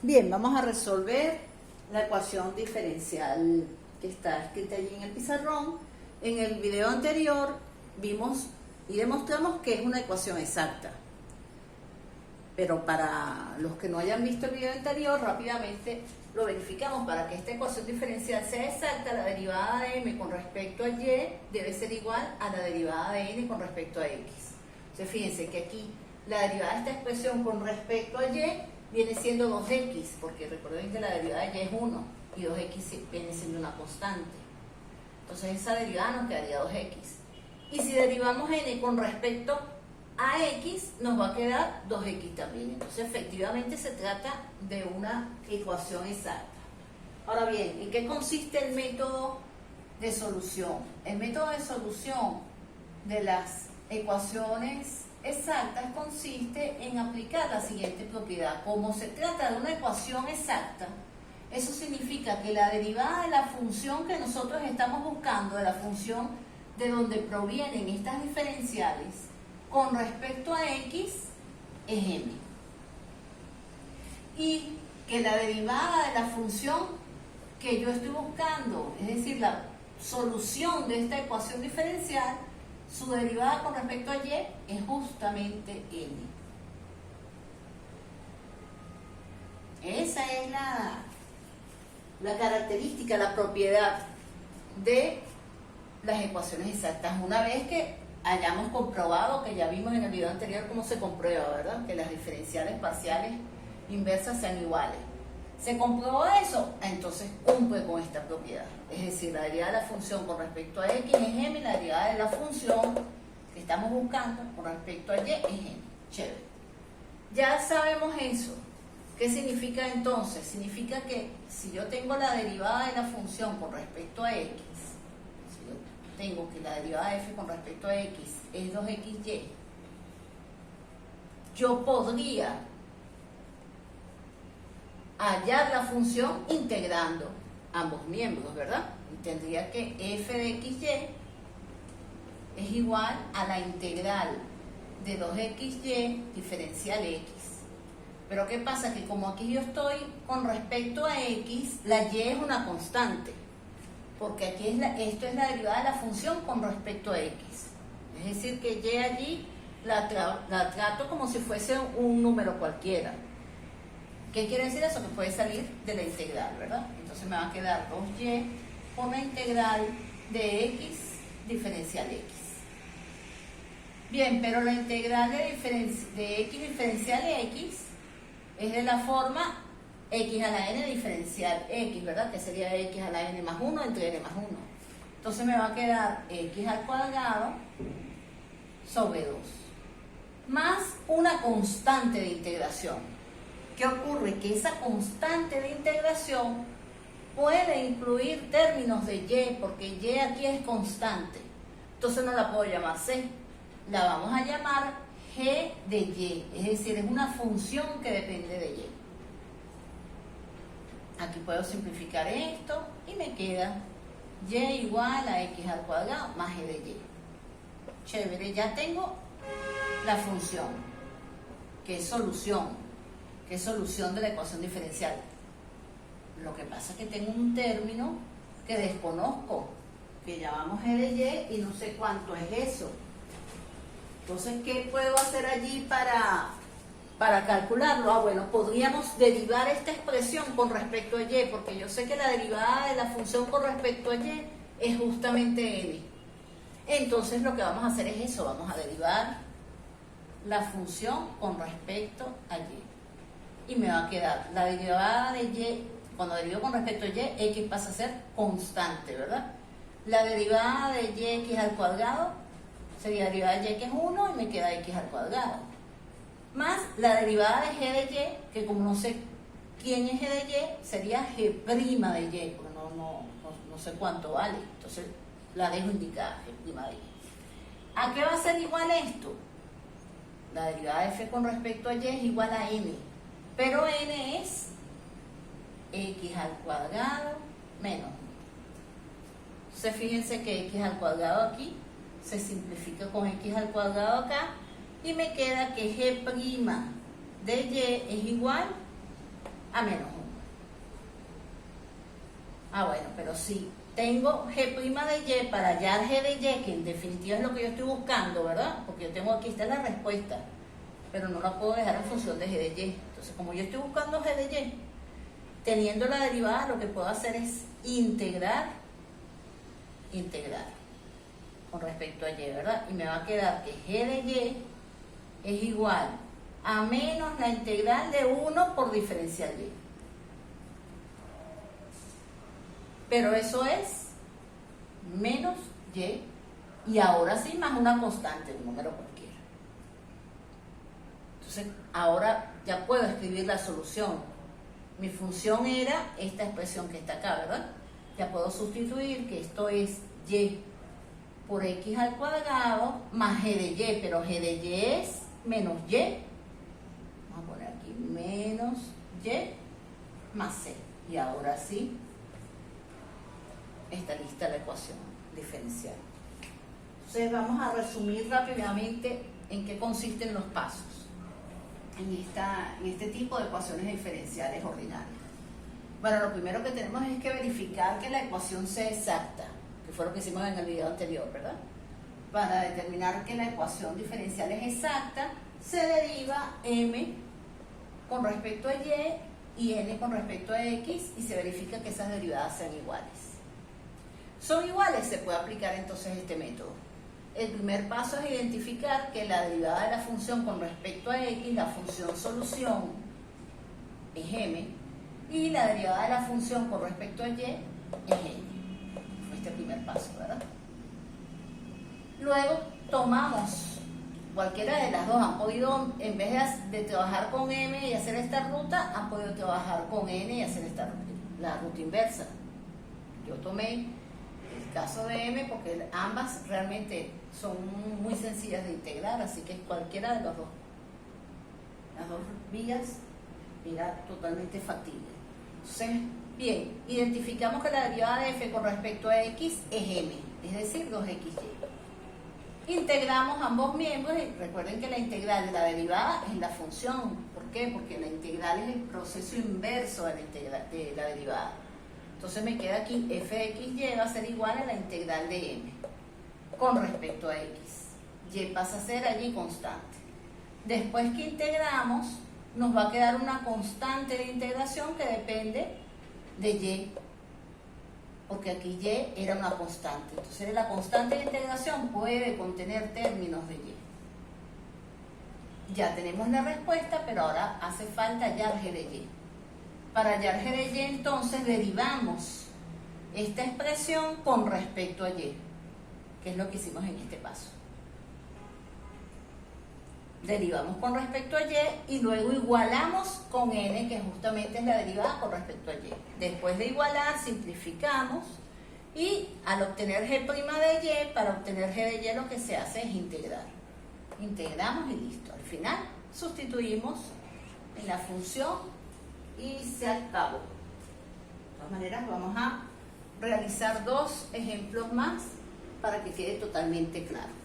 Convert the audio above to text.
Bien, vamos a resolver la ecuación diferencial que está escrita allí en el pizarrón. En el video anterior vimos y demostramos que es una ecuación exacta. Pero para los que no hayan visto el video anterior, rápidamente lo verificamos. Para que esta ecuación diferencial sea exacta, la derivada de m con respecto a y debe ser igual a la derivada de n con respecto a x. Entonces fíjense que aquí la derivada de esta expresión con respecto a y viene siendo 2x, porque recuerden que la derivada de y es 1 y 2x viene siendo una constante. Entonces esa derivada nos quedaría 2x. Y si derivamos n con respecto a x, nos va a quedar 2x también. Entonces efectivamente se trata de una ecuación exacta. Ahora bien, ¿en qué consiste el método de solución? El método de solución de las ecuaciones exactas consiste en aplicar la siguiente propiedad. Como se trata de una ecuación exacta, eso significa que la derivada de la función que nosotros estamos buscando, de la función de donde provienen estas diferenciales, con respecto a x es m. Y que la derivada de la función que yo estoy buscando, es decir, la solución de esta ecuación diferencial, su derivada con respecto a y es justamente n. Esa es la característica, la propiedad de las ecuaciones exactas. Una vez que hayamos comprobado, que ya vimos en el video anterior cómo se comprueba, ¿verdad? Que las diferenciales parciales inversas sean iguales. ¿Se comprobó eso? Entonces cumple con esta propiedad. Es decir, la derivada de la función con respecto a x es m, y la derivada de la función que estamos buscando con respecto a y es m. Chévere. Ya sabemos eso. ¿Qué significa entonces? Significa que si yo tengo la derivada de la función con respecto a x, si yo tengo que la derivada de f con respecto a x es 2xy, yo podría hallar la función integrando ambos miembros, ¿verdad? Y tendría que f de xy es igual a la integral de 2xy diferencial x. Pero ¿qué pasa? Que como aquí yo estoy con respecto a x, la y es una constante, porque aquí esto es la derivada de la función con respecto a x. Es decir, que y allí la trato como si fuese un número cualquiera. ¿Qué quiere decir eso? Que puede salir de la integral, ¿verdad? Entonces me va a quedar 2y por la integral de x diferencial x. Bien, pero la integral de x diferencial x es de la forma x a la n diferencial x, ¿verdad? Que sería x a la n más 1 entre n más 1. Entonces me va a quedar x al cuadrado sobre 2 más una constante de integración. ¿Qué ocurre? Que esa constante de integración puede incluir términos de y, porque y aquí es constante. Entonces no la puedo llamar c, la vamos a llamar g de y, es decir, es una función que depende de y. Aquí puedo simplificar esto y me queda y igual a x al cuadrado más g de y. Chévere, ya tengo la función, que es solución de la ecuación diferencial. Lo que pasa es que tengo un término que desconozco, que llamamos g de y no sé cuánto es eso. Entonces, ¿qué puedo hacer allí para calcularlo? Bueno, podríamos derivar esta expresión con respecto a y, porque yo sé que la derivada de la función con respecto a y es justamente n. Entonces lo que vamos a hacer es eso, vamos a derivar la función con respecto a y me va a quedar la derivada de y. Cuando derivo con respecto a y, x pasa a ser constante, ¿verdad? La derivada de y x al cuadrado sería la derivada de y, que es 1, y me queda x al cuadrado. Más la derivada de g de y, que como no sé quién es g de y, sería g' de y, porque no sé cuánto vale. Entonces la dejo indicada, g' de y. ¿A qué va a ser igual esto? La derivada de f con respecto a y es igual a n, pero n es x al cuadrado menos 1. Entonces fíjense que x al cuadrado aquí se simplifica con x al cuadrado acá y me queda que g' de y es igual a menos 1. Ah, bueno, pero si tengo G' de Y para hallar G de Y, que en definitiva es lo que yo estoy buscando, ¿verdad? Porque yo tengo aquí, está la respuesta, pero no la puedo dejar en función de G de Y. Entonces, como yo estoy buscando G de Y, teniendo la derivada, lo que puedo hacer es integrar con respecto a Y, ¿verdad? Y me va a quedar que G de Y es igual a menos la integral de 1 por diferencial Y. Pero eso es menos Y, y ahora sí más una constante, un número cualquiera. Entonces, ahora ya puedo escribir la solución. Mi función era esta expresión que está acá, ¿verdad? Ya puedo sustituir que esto es Y por X al cuadrado más G de Y, pero G de Y es menos Y. Vamos a poner aquí menos Y más C. Y ahora sí está lista la ecuación diferencial. Entonces vamos a resumir rápidamente en qué consisten los pasos en este tipo de ecuaciones diferenciales ordinarias. Bueno, lo primero que tenemos es que verificar que la ecuación sea exacta, que fue lo que hicimos en el video anterior, ¿verdad? Para determinar que la ecuación diferencial es exacta, se deriva m con respecto a y n con respecto a x y se verifica que esas derivadas sean iguales. ¿Son iguales? Se puede aplicar entonces este método. El primer paso es identificar que la derivada de la función con respecto a x, la función solución, es m, y la derivada de la función con respecto a y es n. Fue este primer paso, ¿verdad? Luego tomamos cualquiera de las dos. Han podido, en vez de trabajar con m y hacer esta ruta, han podido trabajar con n y hacer la ruta inversa. Yo tomé el caso de m porque ambas realmente son muy sencillas de integrar, así que cualquiera de las dos vías era totalmente factible. Entonces, bien, identificamos que la derivada de f con respecto a x es m, es decir, 2xy. Integramos ambos miembros y recuerden que la integral de la derivada es la función. ¿Por qué? Porque la integral es el proceso inverso de la derivada. Entonces me queda aquí f de xy va a ser igual a la integral de m con respecto a x. Y pasa a ser allí constante. Después que integramos, nos va a quedar una constante de integración que depende de y, porque aquí y era una constante. Entonces la constante de integración puede contener términos de y. Ya tenemos la respuesta, pero ahora hace falta hallar g de y. Para hallar g de y, entonces derivamos esta expresión con respecto a y, que es lo que hicimos en este paso. Derivamos con respecto a y y luego igualamos con n, que justamente es la derivada con respecto a y. Después de igualar, simplificamos y al obtener g' de y, para obtener g de y lo que se hace es integrar. Integramos y listo. Al final sustituimos en la función y se acabó. De todas maneras, vamos a realizar dos ejemplos más para que quede totalmente claro.